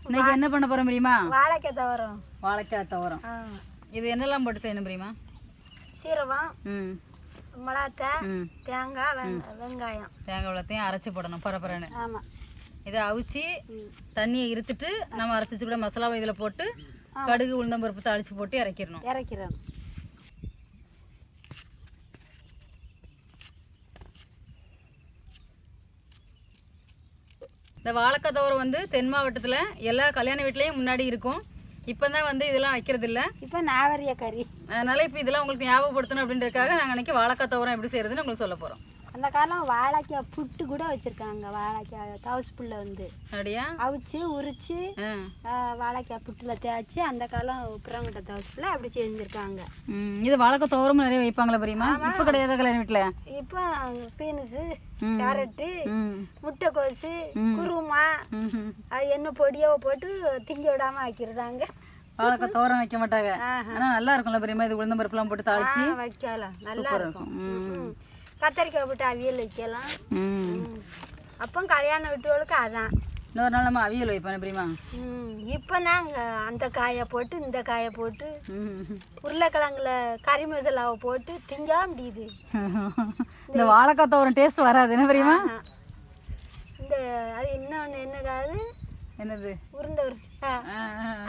இன்னைக்கு என்ன பண்ண போகிறோம் தெரியுமா? வாழைக்காய் துவரம். வாழைக்காய் துவரம். இது என்னெல்லாம் போட்டு செய்யணும் தெரியுமா? சீரகம், மிளகாய், தேங்காய், வெங்காயம். தேங்காய் வெள்ளத்தையும் அரைச்சி போடணும் பரபரன்னு. ஆமாம். இதை அவிச்சு தண்ணியை இருத்துட்டு நம்ம அரைச்சி கூட மசாலாவை இதில் போட்டு கடுகு உளுந்தம்பருப்பு தாளித்து போட்டு இறக்கிடணும். இந்த வாழைக்காய் துவரம் வந்து தென் மாவட்டத்தில் எல்லா கல்யாண வீட்லேயும் முன்னாடி இருக்கும். இப்போ தான் வந்து இதெல்லாம் வைக்கிறது இல்லை. இப்போ நாவரிய கறி. அதனால் இப்போ இதெல்லாம் உங்களுக்கு ஞாபகப்படுத்தணும் அப்படின்றதுக்காக நாங்கள் அன்றைக்கி வாழைக்காய் துவரம் எப்படி செய்கிறதுன்னு உங்களுக்கு சொல்ல போகிறோம். அந்த காலம் வாழைக்காய் புட்டு கூட வச்சுருக்காங்க. வாழைக்காய் தவசு புல்லை வந்து அப்படியா அவிச்சு உரிச்சு வாழைக்காய் புட்டில் தேய்ச்சி அந்த காலம் உப்புறங்கிட்ட தவசு புல்லை அப்படி செஞ்சுருக்காங்க. இது வாழைக்காய் துவரமும் நிறைய வைப்பாங்களா பெரியமா? இப்போ கிடையாது கல்யாண வீட்டில். இப்போ பீன்ஸு, கேரட்டு, முட்டைக்கோசு, குருமா அது என்ன பொடியோ போட்டு திங்க விடாமல் வைக்கிறதாங்க. வாழைக்காய் துவரம் வைக்க மாட்டாங்க. ஆனால் நல்லா இருக்கும்ல பெரியமா? இது உளுந்தம் பருப்புலாம் போட்டு தாளிச்சு வைக்கலாம். நல்லா இருக்கும். கத்தரிக்காய் போட்டு அவியல் வைக்கலாம். அப்போ கல்யாண வீட்டுகளுக்கு அதான். இன்னொரு நாள் நம்ம அவியல் வைப்போம் பெரியமா? இப்போ நாங்கள் அந்த காயை போட்டு இந்த காயை போட்டு உருளைக்கிழங்குல கறி மசாலாவை போட்டு திங்கா முடியுது. இந்த வாழைக்காய் துவரம் டேஸ்ட் வராது என்ன பெரியமா? இந்த அது இன்னொன்று என்னது என்னது உருண்டை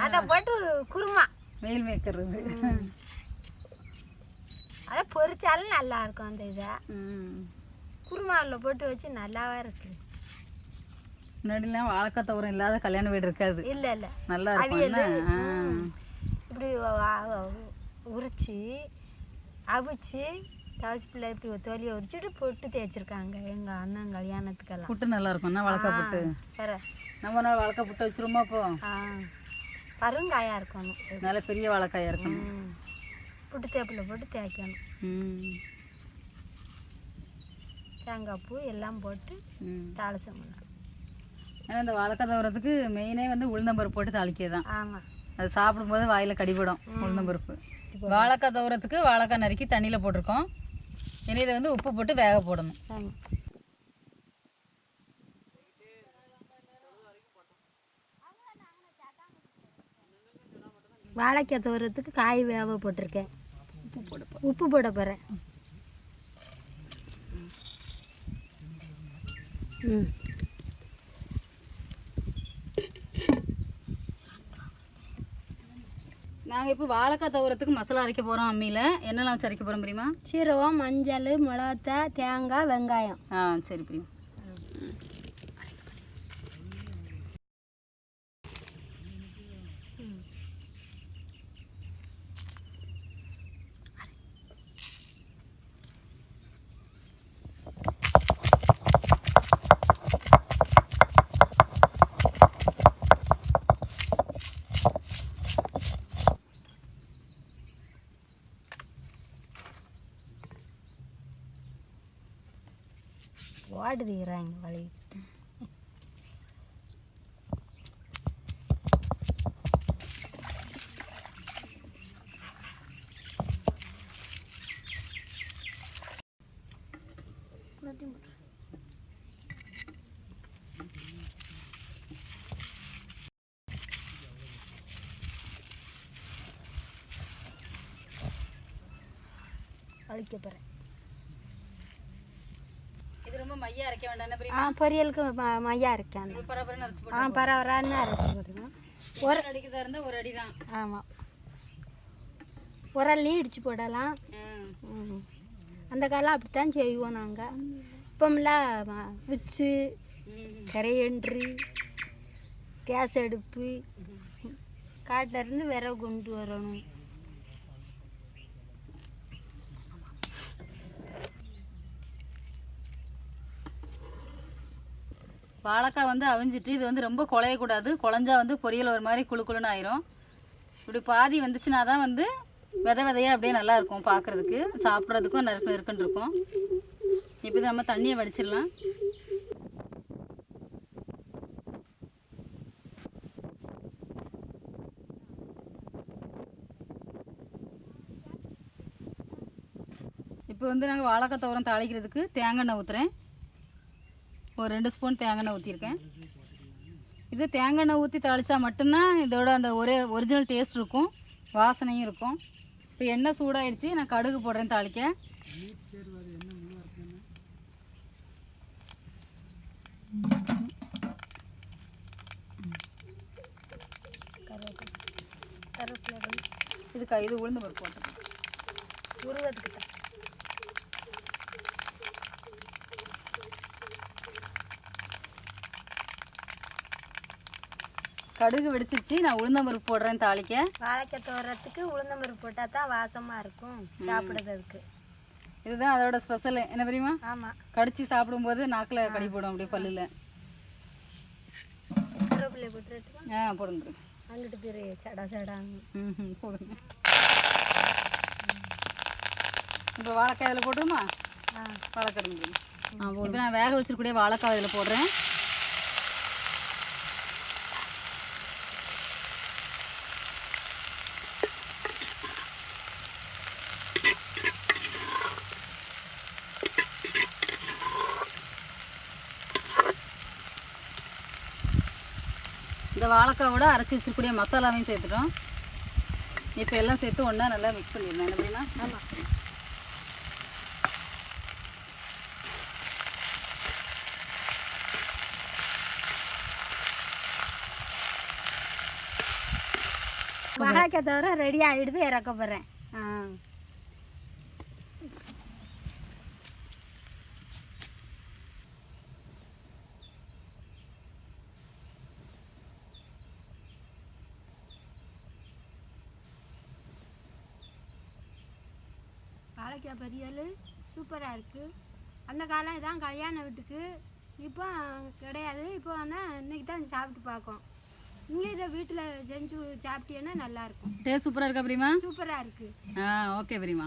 அதை போட்டு குருமா மெயில் மேய்க்கிறது. அதை பொரிச்சாலும் நல்லா இருக்கும். அந்த இதை குருமாவில் போட்டு வச்சு நல்லாவே இருக்குது. முன்னாடிலாம் வாழைக்காய் துவரம் இல்லாத கல்யாண வீடு இருக்காது. இல்லை இல்லை நல்லா இருக்கும். இப்படி உரிச்சு அவிச்சு தவசி பிள்ளை இப்படி தோலியை உரிச்சுட்டு பொட்டு தேய்ச்சிருக்காங்க எங்கள் அண்ணன் கல்யாணத்துக்கெல்லாம். புட்டு நல்லா இருக்கும்ண்ணா வாழைக்காய் புட்டு. வேற நம்ம நாள் வாழைக்காய் புட்டு வச்சுருமா? அப்போ பருங்காயாக இருக்கணும். நல்ல பெரிய வாழைக்காயாக இருக்கணும். புட்டு தேப்பில் போட்டு தேய்க்கணும். தேங்காய் பூ எல்லாம் போட்டு தாளிச்சம் பண்ணணும். ஏன்னா இந்த வாழைக்காய் துவரத்துக்கு மெயினே வந்து உளுந்தம்பருப்பு போட்டு தாளிக்கிறது தான். ஆமாம். அது சாப்பிடும்போது வாயில் கடிபடும் உளுந்தம்பருப்பு. வாழைக்காய் துவரத்துக்கு வாழைக்காய் நறுக்கி தண்ணியில் போட்டிருக்கோம். இனி இதை வந்து உப்பு போட்டு வேக போடணும். வாழைக்காய் துவரத்துக்கு காய் வேக போட்டிருக்கேன். உப்பு போட போகிறேன். நாங்கள் இப்போ வாழைக்காய் துவரத்துக்கு மசாலா அரைக்க போகிறோம். அம்மியில் என்னெல்லாம் வச்சு அரைக்க போகிறோம் தெரியுமா? சீரகம், மஞ்சள், மிளகாய், தேங்காய், வெங்காயம். சரி பிரியா. வாடுறாங்க வழி. அழிக்க போகிறேன். இது ரொம்ப மையா அரைக்க வேண்டாம். பொரியலுக்கு மையா அரைக்கான். பரவரான்னு அரைச்சி போட்டுக்கணும். ஒரு அடிக்கிறதா இருந்தால் ஒரு அடி தான். ஆமாம். உரல்லையும் இடித்து போடலாம். அந்த காலம் அப்படித்தான் செய்வோம் நாங்கள். இப்போம்லாம் விச்சு கரையன்று கேஸ் அடுப்பு காட்டிலேருந்து விறகு கொண்டு வரணும். வாழைக்காய் வந்து அவிஞ்சிட்டு இது வந்து ரொம்ப குழையக்கூடாது. குழஞ்சா வந்து பொரியல் ஒரு மாதிரி குழு குழுன்னு ஆயிரும். இப்படி பாதி வந்துச்சுன்னா தான் வந்து விதை விதையாக அப்படியே நல்லாயிருக்கும் பார்க்குறதுக்கு, சாப்பிட்றதுக்கும் நறுக்குன்னு இருக்கும். இப்போ நம்ம தண்ணியை வடிச்சிடலாம். இப்போ வந்து நாங்கள் வாழைக்காய் துவரம் தாளிக்கிறதுக்கு தேங்காய் எண்ணெய் ஊற்றுறேன். ஒரு 2 ஸ்பூன் தேங்காய் எண்ணெய் ஊற்றிருக்கேன். இது தேங்காய் எண்ணெய் ஊற்றி தாளித்தா மட்டும்தான் இதோட அந்த ஒரிஜினல் டேஸ்ட் இருக்கும், வாசனையும் இருக்கும். இப்போ எண்ணெய் சூடாயிடுச்சு, நான் கடுகு போடுறேன் தாளிக்க. இது உளுந்து பருப்பு போட்டு உருவத்துக்கு கடுகு வெடிச்சிச்சு, நான் உளுந்தம்பருப்பு போடுறேன் தாளிக்க. வாழைக்காய் துவரத்துக்கு உளுந்தம்பருப்பு போட்டால் தான் வாசமாக இருக்கும் சாப்பிடுறதுக்கு. இதுதான் அதோட ஸ்பெஷல், என்ன தெரியுமா? ஆமாம், கடிச்சு சாப்பிடும்போது நாக்கில் கடி போடும், அப்படியே பல்லில். கருவேப்பிலையை போட்டு போடுங்க. அங்கிட்டு பேர் சடா சடாங்க. போடுங்க. இப்போ வாழைக்காய் இதில் போட்டுருமா? வாழைக்காய் இப்போ நான் வேக வச்சிருக்கூடிய வாழைக்காய் இதில் போடுறேன். இந்த வாழைக்காவோட அரைச்சி வச்சிருக்கூடிய மசாலாவையும் சேர்த்துட்டோம். இப்போ எல்லாம் சேர்த்து ஒன்றா நல்லா மிக்ஸ் பண்ணிடலாம், என்ன அப்படின்னா? ஆமாம். வாழைக்காய் தவிர ரெடி ஆகிடுது, இறக்க போகிறேன். வாழைக்காய் பொரியல் சூப்பராக இருக்குது. அந்த காலம் இதான் கல்யாண வீட்டுக்கு, இப்போ கிடையாது. இப்போ ஆனால் இன்றைக்கி தான் சாப்பிட்டு பார்க்கோம். நீங்கள் இதை வீட்டில் செஞ்சு சாப்பிட்டீங்கன்னா நல்லாயிருக்கும். டேஸ்ட் சூப்பராக இருக்கா பிரிமா? சூப்பராக இருக்குது. ஓகே பிரிமா.